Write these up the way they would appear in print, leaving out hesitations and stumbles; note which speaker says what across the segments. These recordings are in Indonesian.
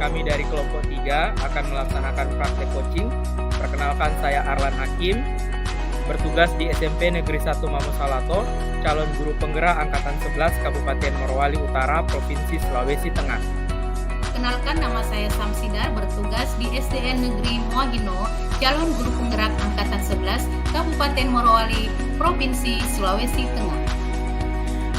Speaker 1: kami dari kelompok 3 akan melaksanakan praktek coaching. Perkenalkan, saya Arlan Hakim, bertugas di SMP Negeri 1 Mamosalato, calon guru penggerak Angkatan 11 Kabupaten Morowali Utara, Provinsi Sulawesi Tengah.
Speaker 2: Kenalkan, nama saya Samsidar, bertugas di SDN Negeri Moagino, calon guru penggerak Angkatan 11 Kabupaten Morowali, Provinsi Sulawesi Tengah.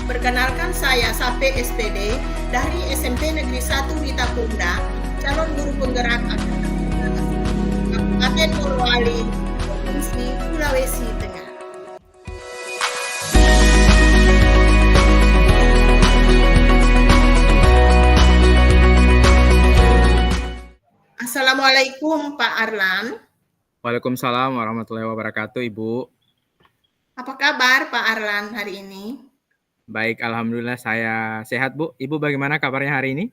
Speaker 3: Perkenalkan, saya Sape SPD dari SMP Negeri 1 Witakunda, calon guru penggerak Angkatan 11 Kabupaten Morowali, Provinsi Sulawesi Tengah. Assalamualaikum Pak Arlan.
Speaker 1: Waalaikumsalam warahmatullahi wabarakatuh, Ibu.
Speaker 3: Apa kabar Pak Arlan hari ini?
Speaker 1: Baik, alhamdulillah saya sehat, Bu. Ibu bagaimana kabarnya hari ini?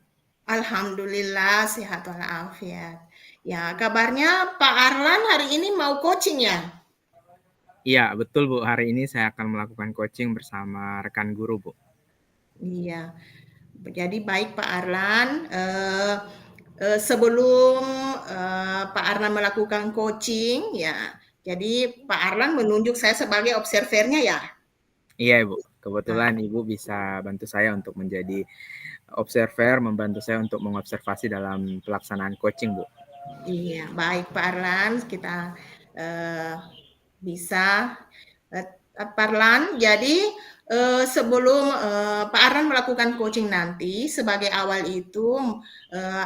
Speaker 3: Alhamdulillah sehat walafiat. Ya, kabarnya Pak Arlan hari ini mau coaching ya?
Speaker 1: Iya, betul, Bu. Hari ini saya akan melakukan coaching bersama rekan guru, Bu.
Speaker 3: Iya. Jadi baik Pak Arlan, sebelum Pak Arlan melakukan coaching ya, jadi Pak Arlan menunjuk saya sebagai observernya ya?
Speaker 1: Iya, Ibu. Kebetulan Ibu bisa bantu saya untuk menjadi observer, membantu saya untuk mengobservasi dalam pelaksanaan coaching, Bu.
Speaker 3: Iya, baik Pak Arlan, kita bisa Pak Arlan. Jadi sebelum Pak Arlan melakukan coaching nanti, sebagai awal itu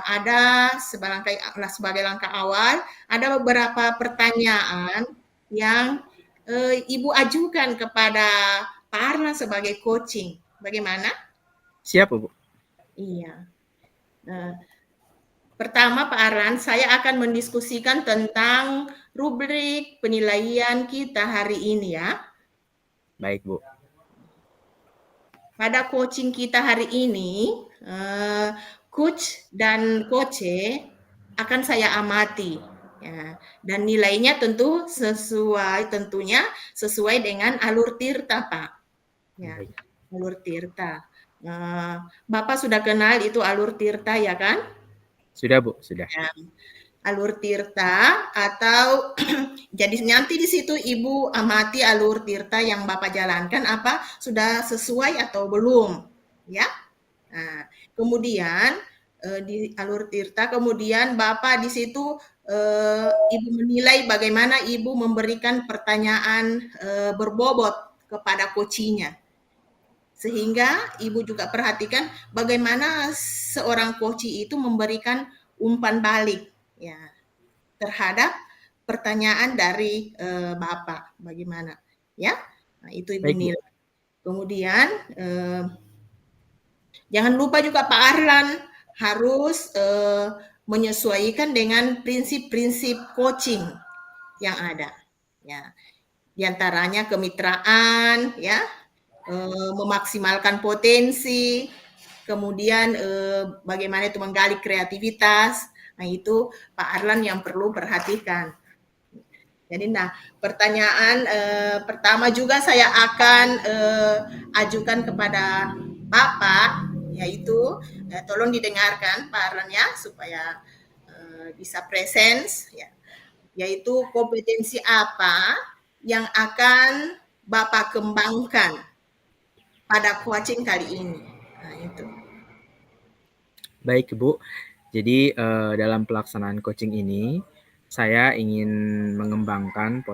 Speaker 3: ada sebagai langkah awal ada beberapa pertanyaan yang Ibu ajukan kepada Pak Arlan sebagai coaching. Bagaimana?
Speaker 1: Siap, Bu.
Speaker 3: Iya. Pertama Pak Arlan, saya akan mendiskusikan tentang rubrik penilaian kita hari ini ya.
Speaker 1: Baik, Bu.
Speaker 3: Pada coaching kita hari ini, coach dan coache akan saya amati. Ya, dan nilainya tentunya sesuai dengan alur tirta, Pak. Ya, alur tirta. Bapak sudah kenal itu alur tirta ya kan?
Speaker 1: Sudah, Bu, sudah.
Speaker 3: Ya, alur tirta atau jadi nanti di situ Ibu amati alur tirta yang Bapak jalankan apa sudah sesuai atau belum, ya. Nah, kemudian di alur tirta kemudian Bapak di situ Ibu menilai bagaimana Ibu memberikan pertanyaan berbobot kepada coachinya. Sehingga Ibu juga perhatikan bagaimana seorang coach itu memberikan umpan balik ya terhadap pertanyaan dari Bapak bagaimana ya. Nah, itu Ibu
Speaker 1: Baik, Bu.
Speaker 3: nilai. Kemudian jangan lupa juga Pak Arlan harus menyesuaikan dengan prinsip-prinsip coaching yang ada ya. Di antaranya kemitraan ya, memaksimalkan potensi, kemudian bagaimana itu menggali kreativitas. Nah, itu Pak Arlan yang perlu perhatikan. Jadi, nah, pertanyaan pertama juga saya akan ajukan kepada Bapak, yaitu tolong didengarkan Pak Arlan ya, supaya bisa presence, ya. Yaitu kompetensi apa yang akan Bapak kembangkan pada coaching kali ini. Nah, itu.
Speaker 1: Baik, Bu. Jadi dalam pelaksanaan coaching ini, saya ingin mengembangkan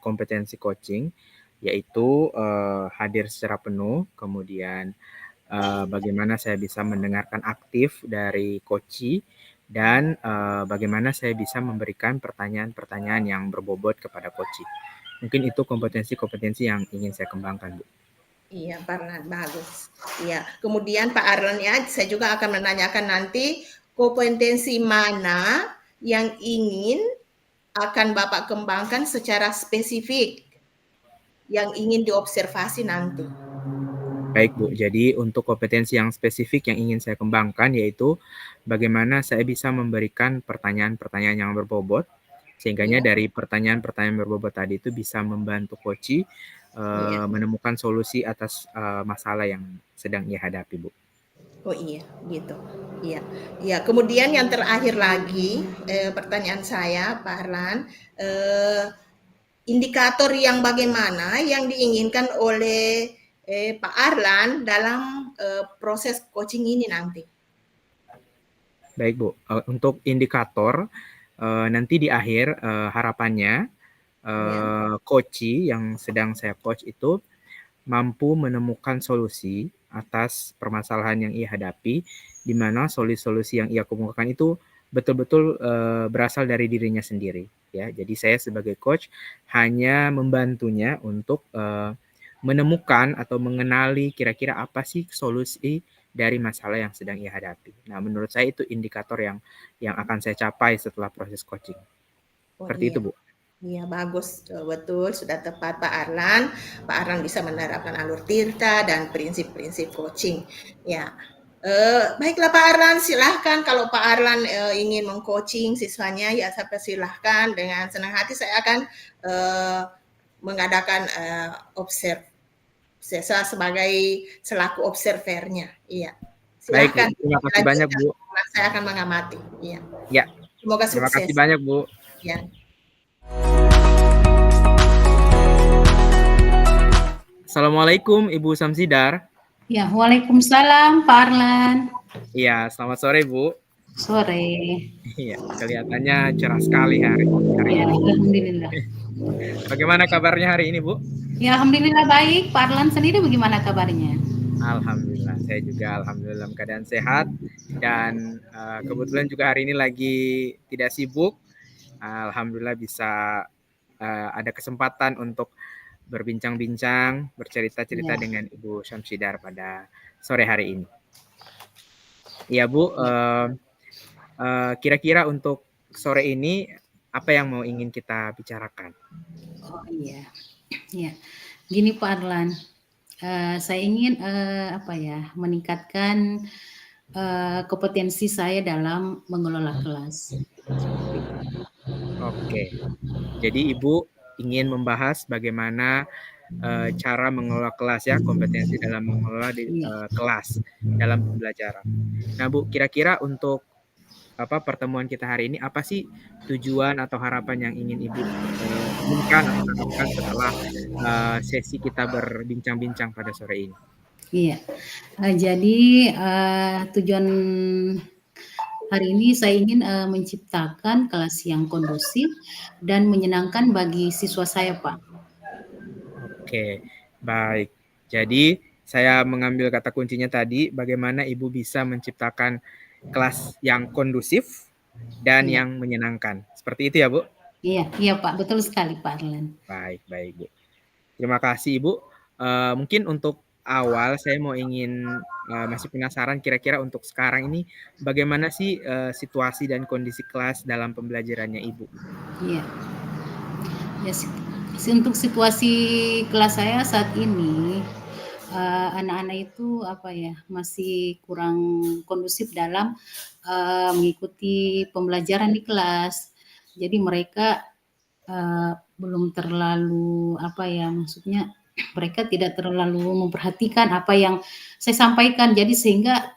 Speaker 1: kompetensi coaching, yaitu hadir secara penuh, kemudian bagaimana saya bisa mendengarkan aktif dari coachee, dan bagaimana saya bisa memberikan pertanyaan-pertanyaan yang berbobot kepada coachee. Mungkin itu kompetensi-kompetensi yang ingin saya kembangkan, Bu.
Speaker 3: Iya, Pak Arlan, bagus. Iya, kemudian Pak Arlan ya, saya juga akan menanyakan nanti kompetensi mana yang ingin akan Bapak kembangkan secara spesifik yang ingin diobservasi nanti.
Speaker 1: Baik, Bu. Jadi untuk kompetensi yang spesifik yang ingin saya kembangkan yaitu bagaimana saya bisa memberikan pertanyaan-pertanyaan yang berbobot, sehingganya dari pertanyaan-pertanyaan berbobot tadi itu bisa membantu coachee menemukan solusi atas masalah yang sedang ia hadapi, Bu.
Speaker 3: Oh iya, gitu. Iya. Iya, kemudian yang terakhir lagi, pertanyaan saya, Pak Harlan, indikator yang bagaimana yang diinginkan oleh Pak Arlan dalam proses coaching ini nanti?
Speaker 1: Baik Bu, untuk indikator nanti di akhir harapannya
Speaker 3: Ya,
Speaker 1: coachee yang sedang saya coach itu mampu menemukan solusi atas permasalahan yang ia hadapi, di mana solusi-solusi yang ia kemukakan itu betul-betul berasal dari dirinya sendiri. Ya, jadi saya sebagai coach hanya membantunya untuk menemukan atau mengenali kira-kira apa sih solusi dari masalah yang sedang ia hadapi. Nah, menurut saya itu indikator yang akan saya capai setelah proses coaching.
Speaker 3: oh
Speaker 1: Seperti itu,
Speaker 3: iya.
Speaker 1: Bu.
Speaker 3: Iya, bagus, betul, sudah tepat Pak Arlan. Pak Arlan bisa menerapkan alur tirta dan prinsip-prinsip coaching. Ya, baiklah Pak Arlan, silahkan kalau Pak Arlan ingin mengcoaching siswanya, ya saya persilahkan dengan senang hati saya akan mengadakan observe saya sebagai selaku observernya. Iya,
Speaker 1: Baik, Bu.
Speaker 3: silahkan
Speaker 1: Terima kasih banyak,
Speaker 3: dilanjutkan.
Speaker 1: Bu.
Speaker 3: Saya akan mengamati. Iya,
Speaker 1: Ya,
Speaker 3: semoga
Speaker 1: terima kasih
Speaker 3: sukses.
Speaker 1: banyak, Bu.
Speaker 3: Ya.
Speaker 1: Assalamualaikum, Ibu Samsidar.
Speaker 2: Ya, Waalaikumsalam Pak Arlan.
Speaker 1: Iya, selamat sore, Bu.
Speaker 2: Sore.
Speaker 1: Iya, kelihatannya cerah sekali hari
Speaker 2: Ya,
Speaker 1: ini.
Speaker 2: alhamdulillah.
Speaker 1: Bagaimana kabarnya hari ini, Bu?
Speaker 2: Ya, alhamdulillah baik. Pak Arlan sendiri bagaimana kabarnya?
Speaker 1: Alhamdulillah, saya juga alhamdulillah dalam keadaan sehat dan kebetulan juga hari ini lagi tidak sibuk. Alhamdulillah bisa ada kesempatan untuk berbincang-bincang, bercerita-cerita
Speaker 2: Ya.
Speaker 1: dengan Ibu Syamsidar pada sore hari ini. Iya, Bu. Kira-kira untuk sore ini apa yang mau ingin kita bicarakan?
Speaker 2: Oh iya, ya. Gini Pak Arlan, saya ingin meningkatkan kompetensi saya dalam mengelola kelas.
Speaker 1: Oke, jadi Ibu ingin membahas bagaimana cara mengelola kelas ya, kompetensi dalam mengelola
Speaker 2: Iya.
Speaker 1: kelas dalam pembelajaran. Nah, Bu, kira-kira untuk pertemuan kita hari ini apa sih tujuan atau harapan yang ingin Ibu inginkan atau harapkan setelah sesi kita berbincang-bincang pada sore ini?
Speaker 2: Iya. Jadi tujuan hari ini saya ingin menciptakan kelas yang kondusif dan menyenangkan bagi siswa saya, Pak.
Speaker 1: Oke, baik. Jadi saya mengambil kata kuncinya tadi, bagaimana Ibu bisa menciptakan kelas yang kondusif dan
Speaker 2: Iya.
Speaker 1: yang menyenangkan. Seperti itu ya, Bu?
Speaker 2: Iya Pak, betul sekali Pak Arlan.
Speaker 1: Baik, baik, Bu. Terima kasih, Ibu. Mungkin untuk awal saya mau ingin masih penasaran kira-kira untuk sekarang ini bagaimana sih situasi dan kondisi kelas dalam pembelajarannya Ibu?
Speaker 2: Iya. Ya, untuk situasi kelas saya saat ini, anak-anak itu masih kurang kondusif dalam mengikuti pembelajaran di kelas. Jadi mereka belum terlalu maksudnya mereka tidak terlalu memperhatikan apa yang saya sampaikan. Jadi sehingga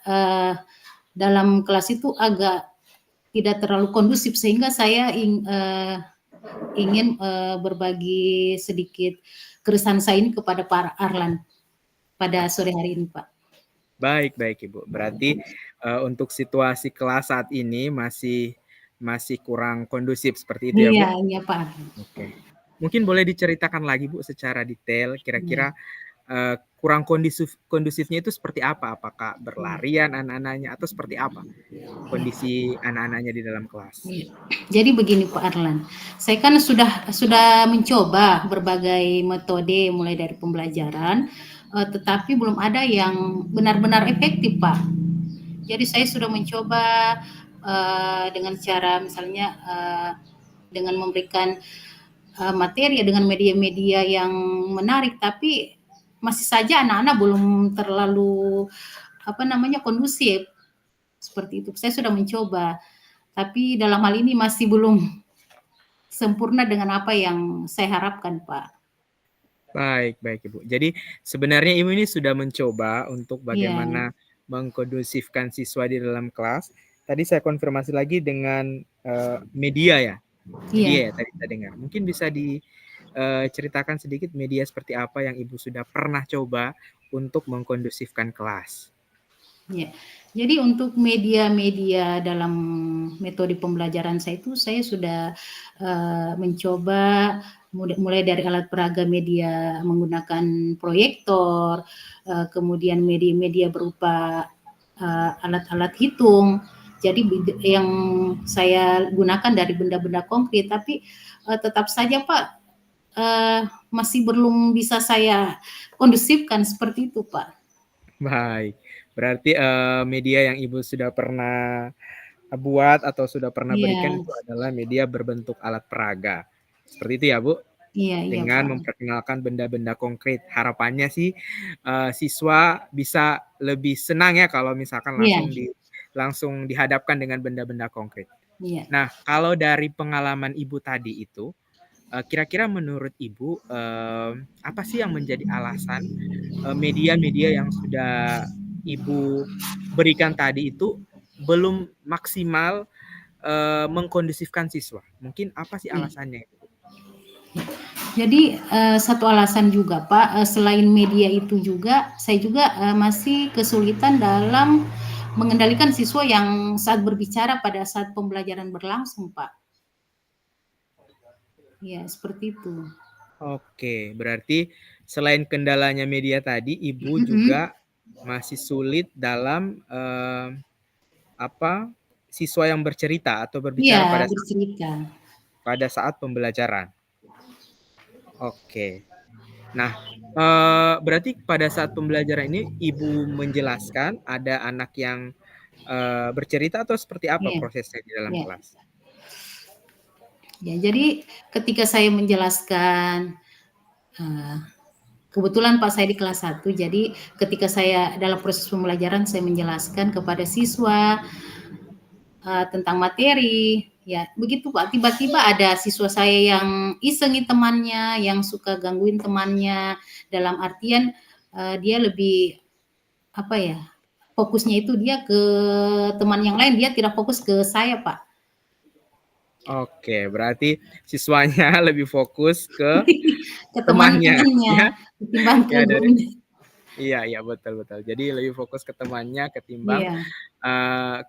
Speaker 2: dalam kelas itu agak tidak terlalu kondusif, sehingga saya ingin berbagi sedikit keresahan saya ini kepada Pak Arlan pada sore hari ini, Pak.
Speaker 1: Baik, baik Ibu. Berarti untuk situasi kelas saat ini masih kurang kondusif seperti itu ya, Bu?
Speaker 2: Iya Pak.
Speaker 1: Oke. Mungkin boleh diceritakan lagi, Bu, secara detail kira-kira kurang kondusifnya itu seperti apa? Apakah berlarian anak-anaknya atau seperti apa kondisi anak-anaknya di dalam kelas?
Speaker 2: Jadi begini Pak Arlan, saya kan sudah mencoba berbagai metode mulai dari pembelajaran, tetapi belum ada yang benar-benar efektif, Pak. Jadi saya sudah mencoba dengan cara misalnya dengan memberikan materi dengan media-media yang menarik, tapi masih saja anak-anak belum terlalu kondusif seperti itu. Saya sudah mencoba, tapi dalam hal ini masih belum sempurna dengan apa yang saya harapkan, Pak.
Speaker 1: Baik, baik Ibu. Jadi sebenarnya Ibu ini sudah mencoba untuk bagaimana mengkondusifkan siswa di dalam kelas. Tadi saya konfirmasi lagi dengan media ya. Media ya tadi saya dengar. Mungkin bisa diceritakan sedikit media seperti apa yang Ibu sudah pernah coba untuk mengkondusifkan kelas.
Speaker 2: Ya. Jadi untuk media-media dalam metode pembelajaran saya itu saya sudah mencoba mulai dari alat peraga media menggunakan proyektor, kemudian media-media berupa alat-alat hitung. Jadi yang saya gunakan dari benda-benda konkret, tapi tetap saja Pak masih belum bisa saya kondusifkan seperti itu Pak.
Speaker 1: Baik, berarti media yang Ibu sudah pernah buat atau sudah pernah berikan itu adalah media berbentuk alat peraga. Seperti itu ya Bu?
Speaker 2: Iya,
Speaker 1: Dengan
Speaker 2: Pak.
Speaker 1: memperkenalkan benda-benda konkret. Harapannya sih siswa bisa lebih senang ya kalau misalkan langsung dihadapkan dengan benda-benda konkret.
Speaker 2: Iya.
Speaker 1: Nah, kalau dari pengalaman Ibu tadi itu, kira-kira menurut Ibu apa sih yang menjadi alasan media-media yang sudah Ibu berikan tadi itu belum maksimal mengkondusifkan siswa? Mungkin apa sih alasannya?
Speaker 2: Jadi satu alasan juga Pak, selain media itu juga, saya juga masih kesulitan dalam mengendalikan siswa yang saat berbicara pada saat pembelajaran berlangsung Pak. Ya, seperti itu.
Speaker 1: Oke, berarti selain kendalanya media tadi, Ibu juga masih sulit dalam siswa yang bercerita atau berbicara pada saat pembelajaran. Oke. Nah, berarti pada saat pembelajaran ini Ibu menjelaskan ada anak yang bercerita atau seperti apa prosesnya di dalam kelas?
Speaker 2: Ya, jadi ketika saya menjelaskan, kebetulan Pak saya di kelas 1, jadi ketika saya dalam proses pembelajaran saya menjelaskan kepada siswa tentang materi, ya begitu Pak, tiba-tiba ada siswa saya yang isengin temannya, yang suka gangguin temannya, dalam artian dia lebih fokusnya itu dia ke teman yang lain, dia tidak fokus ke saya Pak.
Speaker 1: Oke, berarti siswanya lebih fokus ke temannya ya.
Speaker 2: Ketimbang ke gurunya.
Speaker 1: Iya, betul. Jadi lebih fokus ke temannya ketimbang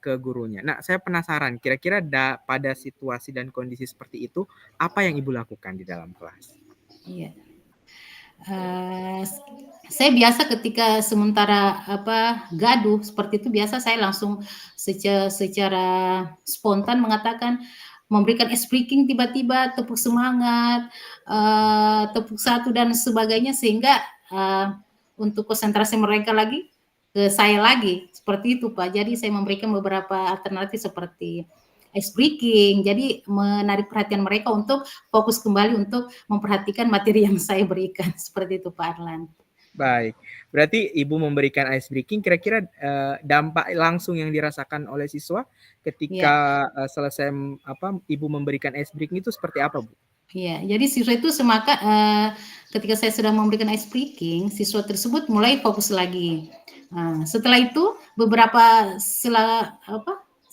Speaker 1: ke gurunya. Nah, saya penasaran, kira-kira pada situasi dan kondisi seperti itu, apa yang Ibu lakukan di dalam kelas?
Speaker 2: Iya. Saya biasa ketika sementara gaduh seperti itu, biasa saya langsung secara spontan mengatakan, memberikan ice breaking tiba-tiba, tepuk semangat, tepuk satu dan sebagainya, sehingga untuk konsentrasi mereka lagi ke saya lagi, seperti itu Pak. Jadi saya memberikan beberapa alternatif seperti ice breaking, jadi menarik perhatian mereka untuk fokus kembali untuk memperhatikan materi yang saya berikan, seperti itu Pak Arlan.
Speaker 1: Baik, berarti Ibu memberikan ice breaking, kira-kira dampak langsung yang dirasakan oleh siswa ketika selesai Ibu memberikan ice breaking itu seperti apa Bu?
Speaker 2: Iya, jadi siswa itu ketika saya sudah memberikan ice breaking, siswa tersebut mulai fokus lagi. Nah, setelah itu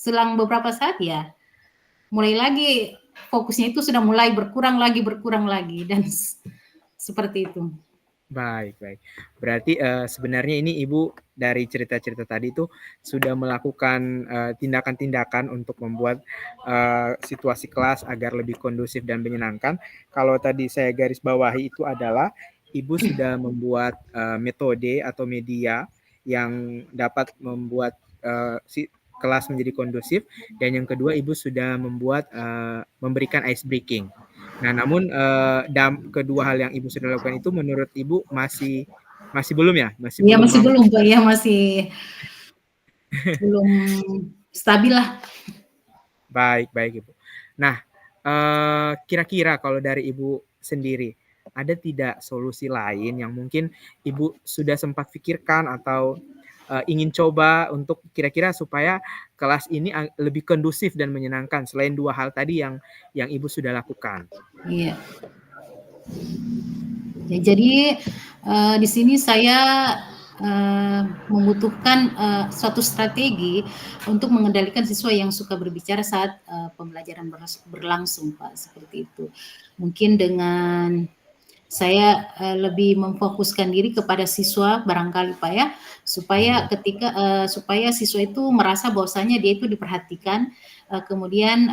Speaker 2: selang beberapa saat ya, mulai lagi fokusnya itu sudah mulai berkurang lagi dan seperti itu.
Speaker 1: Baik. Berarti sebenarnya ini Ibu dari cerita-cerita tadi itu sudah melakukan tindakan-tindakan untuk membuat situasi kelas agar lebih kondusif dan menyenangkan. Kalau tadi saya garis bawahi itu adalah Ibu sudah membuat metode atau media yang dapat membuat kelas menjadi kondusif, dan yang kedua Ibu sudah memberikan ice breaking. Nah, namun kedua hal yang Ibu sudah lakukan itu menurut Ibu masih belum ya? Masih belum
Speaker 2: Pak, ya masih belum stabil lah.
Speaker 1: Baik Ibu. Nah, kira-kira kalau dari Ibu sendiri, ada tidak solusi lain yang mungkin Ibu sudah sempat pikirkan atau ingin coba untuk kira-kira supaya kelas ini lebih kondusif dan menyenangkan selain dua hal tadi yang Ibu sudah lakukan?
Speaker 2: Iya. Ya, jadi di sini saya membutuhkan suatu strategi untuk mengendalikan siswa yang suka berbicara saat pembelajaran berlangsung, Pak, seperti itu. Mungkin dengan saya lebih memfokuskan diri kepada siswa barangkali, Pak, ya, supaya supaya siswa itu merasa bahwasanya dia itu diperhatikan, kemudian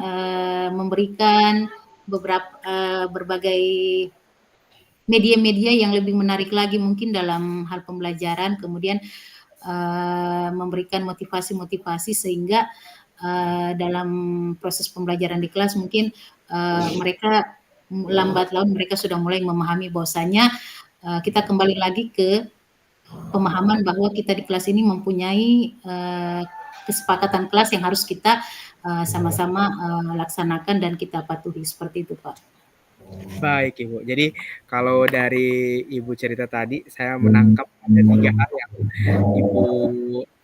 Speaker 2: memberikan berbagai media-media yang lebih menarik lagi mungkin dalam hal pembelajaran, kemudian memberikan motivasi-motivasi sehingga dalam proses pembelajaran di kelas mungkin mereka lambat laun mereka sudah mulai memahami bahwasanya kita kembali lagi ke pemahaman bahwa kita di kelas ini mempunyai kesepakatan kelas yang harus kita sama-sama laksanakan dan kita patuhi, seperti itu, Pak.
Speaker 1: Baik Ibu, jadi kalau dari Ibu cerita tadi, saya menangkap ada 3 hal yang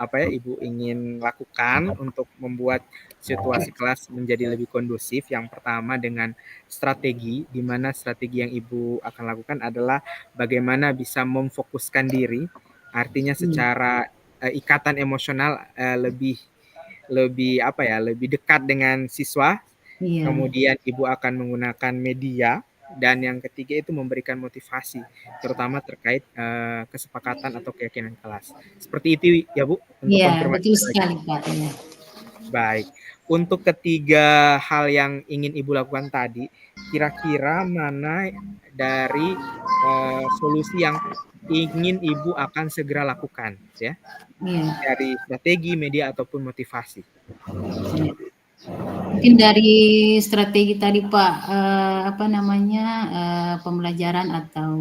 Speaker 1: Ibu ingin lakukan untuk membuat situasi kelas menjadi lebih kondusif. Yang pertama dengan strategi, di mana strategi yang Ibu akan lakukan adalah bagaimana bisa memfokuskan diri, artinya secara ikatan emosional lebih dekat dengan siswa.
Speaker 2: Iya.
Speaker 1: Kemudian Ibu akan menggunakan media, dan yang ketiga itu memberikan motivasi, terutama terkait kesepakatan atau keyakinan kelas. Seperti itu ya Bu, untuk
Speaker 2: Iya,
Speaker 1: konfirmasi
Speaker 2: betul
Speaker 1: lagi.
Speaker 2: sekali, Pak. Ya.
Speaker 1: Baik, untuk ketiga hal yang ingin Ibu lakukan tadi, kira-kira mana dari solusi yang ingin Ibu akan segera lakukan, ya?
Speaker 2: Iya.
Speaker 1: Dari strategi, media, ataupun motivasi.
Speaker 2: Iya. Mungkin dari strategi tadi, Pak, pembelajaran atau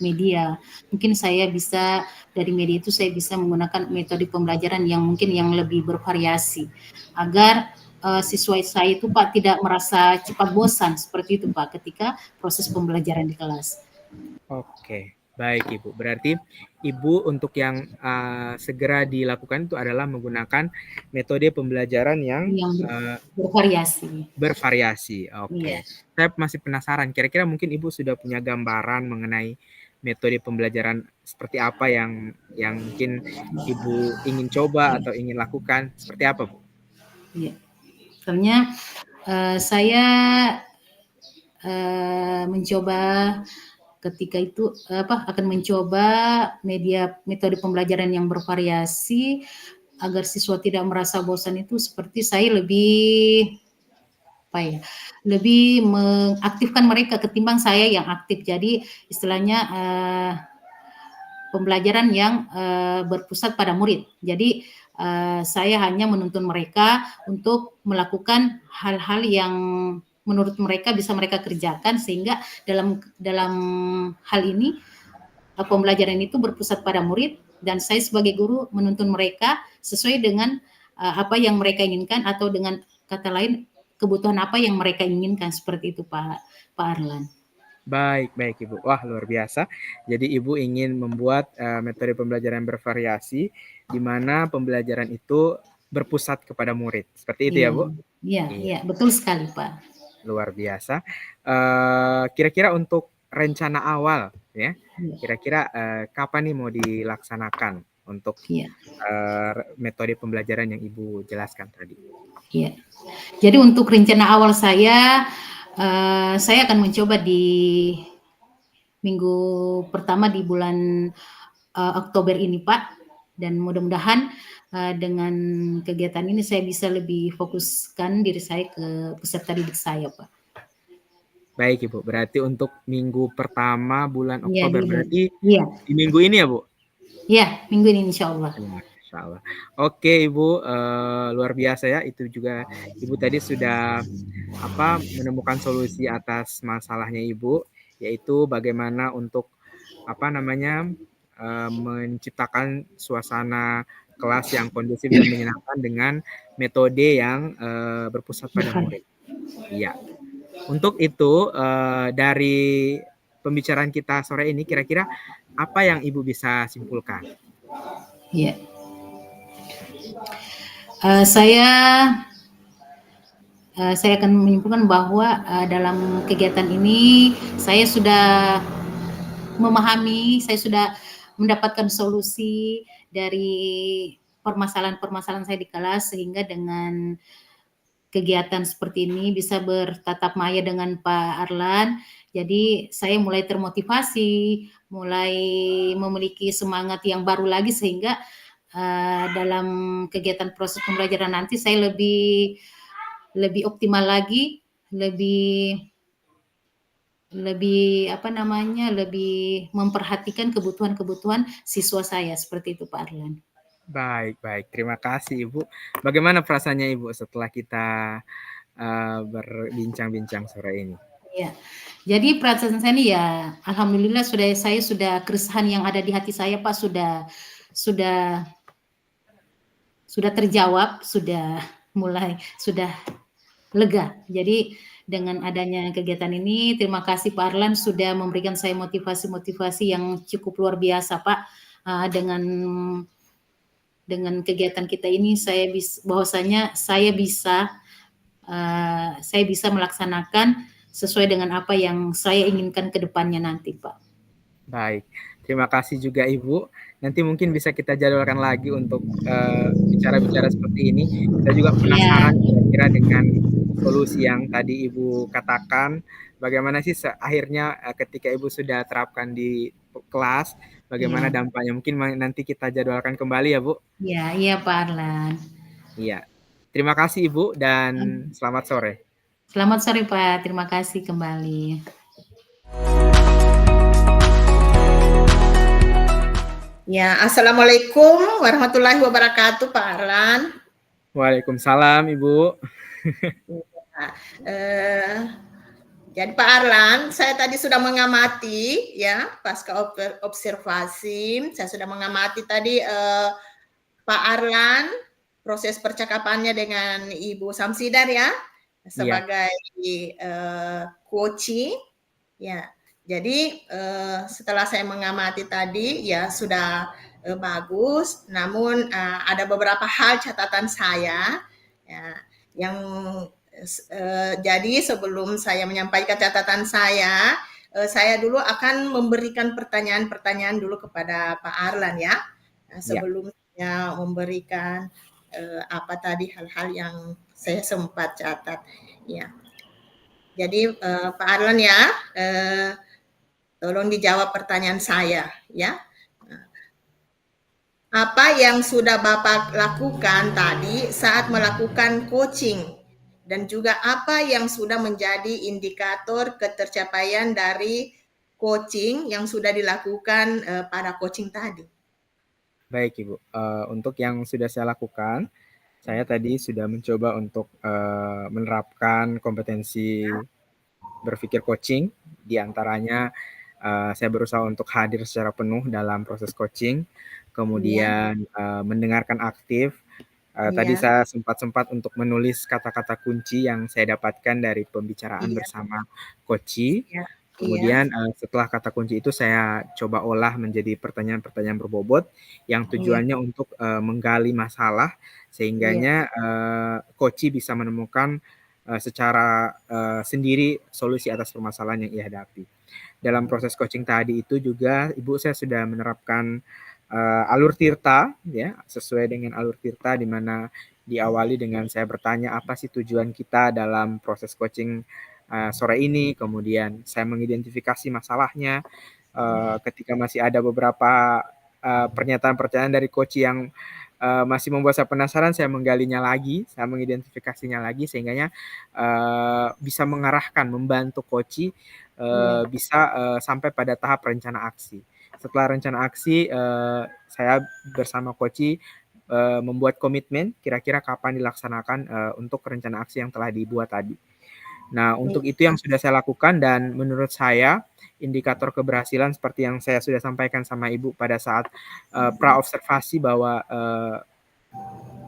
Speaker 2: media. Mungkin saya bisa dari media itu saya bisa menggunakan metode pembelajaran yang mungkin yang lebih bervariasi agar siswa saya itu, Pak, tidak merasa cepat bosan seperti itu, Pak, ketika proses pembelajaran di kelas.
Speaker 1: Oke, baik Ibu. Berarti Ibu untuk yang segera dilakukan itu adalah menggunakan metode pembelajaran yang
Speaker 2: bervariasi.
Speaker 1: Bervariasi. Oke.
Speaker 2: Iya.
Speaker 1: Saya masih penasaran, kira-kira mungkin Ibu sudah punya gambaran mengenai metode pembelajaran seperti apa yang mungkin Ibu ingin coba atau ingin lakukan, seperti apa, Bu?
Speaker 2: Iya. Soalnya saya mencoba ketika itu akan mencoba metode pembelajaran yang bervariasi agar siswa tidak merasa bosan. Itu seperti saya lebih mengaktifkan mereka ketimbang saya yang aktif. Jadi istilahnya pembelajaran yang berpusat pada murid. Jadi saya hanya menuntun mereka untuk melakukan hal-hal yang menurut mereka bisa mereka kerjakan, sehingga dalam hal ini pembelajaran itu berpusat pada murid, dan saya sebagai guru menuntun mereka sesuai dengan apa yang mereka inginkan, atau dengan kata lain kebutuhan apa yang mereka inginkan, seperti itu, Pak Arlan.
Speaker 1: Baik Ibu. Wah, luar biasa. Jadi Ibu ingin membuat metode pembelajaran bervariasi di mana pembelajaran itu berpusat kepada murid. Seperti itu ya, Bu?
Speaker 2: Iya, betul sekali, Pak.
Speaker 1: Luar biasa. Kira-kira untuk rencana awal ya, kira-kira kapan nih mau dilaksanakan untuk metode pembelajaran yang Ibu jelaskan tadi?
Speaker 2: Iya. Jadi untuk rencana awal saya akan mencoba di minggu pertama di bulan Oktober ini, Pak, dan mudah-mudahan dengan kegiatan ini saya bisa lebih fokuskan diri saya ke peserta didik saya, Pak.
Speaker 1: Baik Ibu, berarti untuk minggu pertama bulan Oktober, berarti
Speaker 2: di
Speaker 1: minggu ini ya, Bu?
Speaker 2: Iya, minggu ini insya Allah.
Speaker 1: Insya Allah. Oke Ibu, luar biasa ya, itu juga Ibu tadi sudah menemukan solusi atas masalahnya Ibu, yaitu bagaimana untuk menciptakan suasana kelas yang kondusif dan menyenangkan dengan metode yang berpusat pada murid. Iya. Untuk itu dari pembicaraan kita sore ini, kira-kira apa yang Ibu bisa simpulkan?
Speaker 2: Iya. Saya akan menyimpulkan bahwa dalam kegiatan ini saya sudah memahami, saya sudah mendapatkan solusi dari permasalahan-permasalahan saya di kelas, sehingga dengan kegiatan seperti ini bisa bertatap maya dengan Pak Arlan. Jadi saya mulai termotivasi, mulai memiliki semangat yang baru lagi, sehingga dalam kegiatan proses pembelajaran nanti saya lebih optimal lagi, lebih lebih memperhatikan kebutuhan-kebutuhan siswa saya, seperti itu Pak Arlan.
Speaker 1: Baik, baik. Terima kasih Ibu. Bagaimana perasaannya Ibu setelah kita berbincang-bincang sore ini?
Speaker 2: Ya, jadi perasaan saya ini ya, alhamdulillah saya sudah keresahan yang ada di hati saya Pak sudah terjawab, sudah lega. Jadi dengan adanya kegiatan ini, terima kasih Pak Arlan sudah memberikan saya motivasi-motivasi yang cukup luar biasa Pak. Dengan kegiatan kita ini bahwasanya saya bisa melaksanakan sesuai dengan apa yang saya inginkan ke depannya nanti Pak.
Speaker 1: Baik, terima kasih juga Ibu. Nanti mungkin bisa kita jadwalkan lagi untuk bicara-bicara seperti ini. Kita juga penasaran kira-kira dengan solusi yang tadi Ibu katakan, bagaimana sih akhirnya ketika Ibu sudah terapkan di kelas, bagaimana dampaknya. Mungkin nanti kita jadwalkan kembali ya Bu.
Speaker 2: Iya Pak Arlan.
Speaker 1: Iya, terima kasih Ibu dan selamat sore.
Speaker 2: Selamat sore Pak, terima kasih kembali.
Speaker 3: Ya, Assalamualaikum warahmatullahi wabarakatuh Pak Arlan.
Speaker 1: Waalaikumsalam Ibu.
Speaker 3: Jadi Pak Arlan, saya tadi sudah mengamati ya, pasca observasi, saya sudah mengamati tadi Pak Arlan, proses percakapannya dengan Ibu Samsidar ya, sebagai coaching ya. Jadi setelah saya mengamati tadi ya sudah bagus, namun ada beberapa hal catatan saya ya, yang jadi sebelum saya menyampaikan catatan saya dulu akan memberikan pertanyaan-pertanyaan dulu kepada Pak Arlan ya, sebelum saya memberikan apa tadi hal-hal yang saya sempat catat ya. Jadi Pak Arlan ya, tolong dijawab pertanyaan saya ya. Apa yang sudah Bapak lakukan tadi saat melakukan coaching dan juga apa yang sudah menjadi indikator ketercapaian dari coaching yang sudah dilakukan pada coaching tadi?
Speaker 1: Baik Ibu, untuk yang sudah saya lakukan, saya tadi sudah mencoba untuk menerapkan kompetensi berpikir coaching, diantaranya saya berusaha untuk hadir secara penuh dalam proses coaching, kemudian mendengarkan aktif. Tadi saya sempat untuk menulis kata-kata kunci yang saya dapatkan dari pembicaraan bersama coach. Kemudian setelah kata kunci itu saya coba olah menjadi pertanyaan-pertanyaan berbobot yang tujuannya untuk menggali masalah sehingganya coach bisa menemukan secara sendiri solusi atas permasalahan yang ia hadapi. Dalam proses coaching tadi itu juga Ibu saya sudah menerapkan alur tirta ya, sesuai dengan alur tirta di mana diawali dengan saya bertanya apa sih tujuan kita dalam proses coaching sore ini, kemudian saya mengidentifikasi masalahnya. Ketika masih ada beberapa pernyataan-pernyataan dari coach yang masih membuat saya penasaran, saya menggalinya lagi, saya mengidentifikasinya lagi sehingganya bisa mengarahkan, membantu coach bisa sampai pada tahap rencana aksi. Setelah rencana aksi, saya bersama coach membuat komitmen kira-kira kapan dilaksanakan untuk rencana aksi yang telah dibuat tadi. Nah, untuk itu yang sudah saya lakukan dan menurut saya indikator keberhasilan seperti yang saya sudah sampaikan sama Ibu pada saat pra-observasi bahwa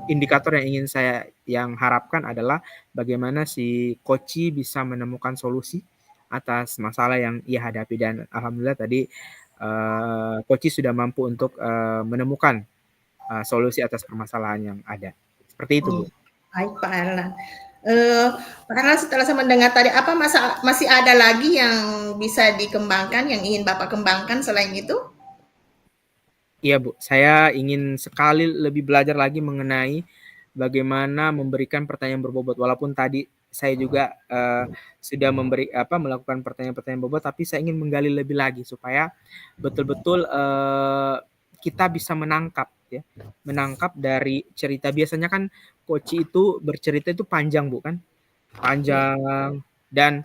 Speaker 1: indikator yang ingin saya harapkan adalah bagaimana si coach bisa menemukan solusi atas masalah yang ia hadapi, dan alhamdulillah tadi coach sudah mampu untuk menemukan solusi atas permasalahan yang ada. Seperti itu, Bu.
Speaker 3: Baik, Pak Arlan. Pak Arlan, setelah saya mendengar tadi, apa masih ada lagi yang bisa dikembangkan, yang ingin Bapak kembangkan selain itu?
Speaker 1: Iya, Bu. Saya ingin sekali lebih belajar lagi mengenai bagaimana memberikan pertanyaan berbobot. Walaupun tadi saya juga sudah melakukan pertanyaan-pertanyaan bobot, tapi saya ingin menggali lebih lagi supaya betul-betul kita bisa menangkap dari cerita. Biasanya kan Koci itu bercerita itu panjang, Bu, kan?
Speaker 3: Ya.
Speaker 1: Panjang, dan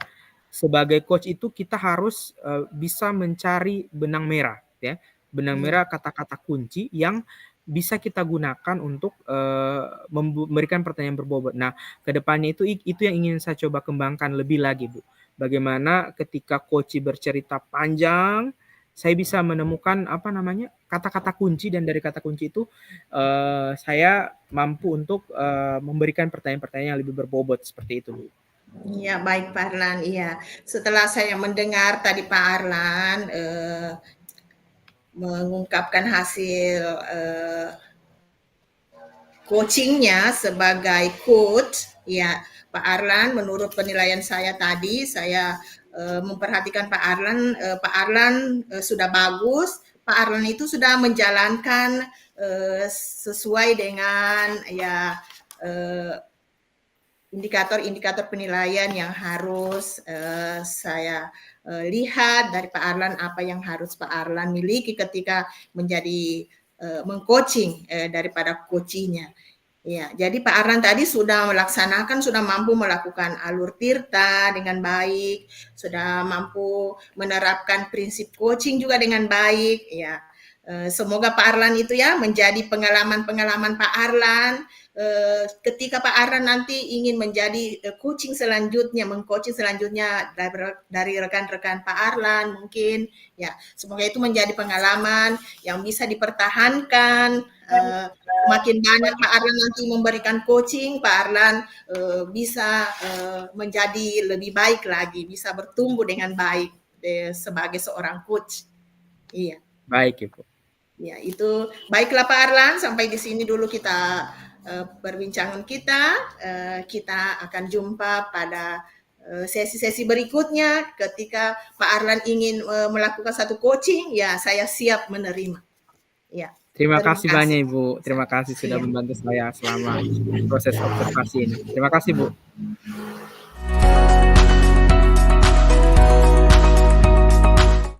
Speaker 1: sebagai coach itu kita harus bisa mencari benang merah, ya. Benang
Speaker 3: Ya.
Speaker 1: merah kata-kata kunci yang bisa kita gunakan untuk memberikan pertanyaan berbobot. Nah, kedepannya itu yang ingin saya coba kembangkan lebih lagi, Bu. Bagaimana ketika coach bercerita panjang, saya bisa menemukan kata-kata kunci, dan dari kata kunci itu saya mampu untuk memberikan pertanyaan-pertanyaan yang lebih berbobot seperti itu, Bu.
Speaker 3: Iya, baik Pak Arlan. Iya, setelah saya mendengar tadi Pak Arlan mengungkapkan hasil coachingnya sebagai coach, ya Pak Arlan, menurut penilaian saya tadi, saya memperhatikan Pak Arlan sudah bagus. Pak Arlan itu sudah menjalankan sesuai dengan ya indikator-indikator penilaian yang harus saya lihat dari Pak Arlan, apa yang harus Pak Arlan miliki ketika menjadi mengcoaching daripada coachingnya. Ya, jadi Pak Arlan tadi sudah mampu melakukan alur tirta dengan baik, sudah mampu menerapkan prinsip coaching juga dengan baik. Ya, semoga Pak Arlan itu ya menjadi pengalaman-pengalaman Pak Arlan ketika Pak Arlan nanti ingin menjadi mengcoaching selanjutnya dari rekan-rekan Pak Arlan mungkin. Ya, semoga itu menjadi pengalaman yang bisa dipertahankan. Makin banyak Pak Arlan nanti memberikan coaching, Pak Arlan bisa menjadi lebih baik lagi, bisa bertumbuh dengan baik sebagai seorang coach. Iya.
Speaker 1: Baik, Ibu.
Speaker 3: Ya, itu baiklah Pak Arlan, sampai di sini dulu kita perbincangan kita. Kita akan jumpa pada sesi-sesi berikutnya ketika Pak Arlan ingin melakukan satu coaching, ya saya siap menerima. Ya.
Speaker 1: Terima kasih banyak Ibu. Terima kasih sudah
Speaker 3: Iya.
Speaker 1: membantu saya selama proses observasi ini. Terima kasih, Bu.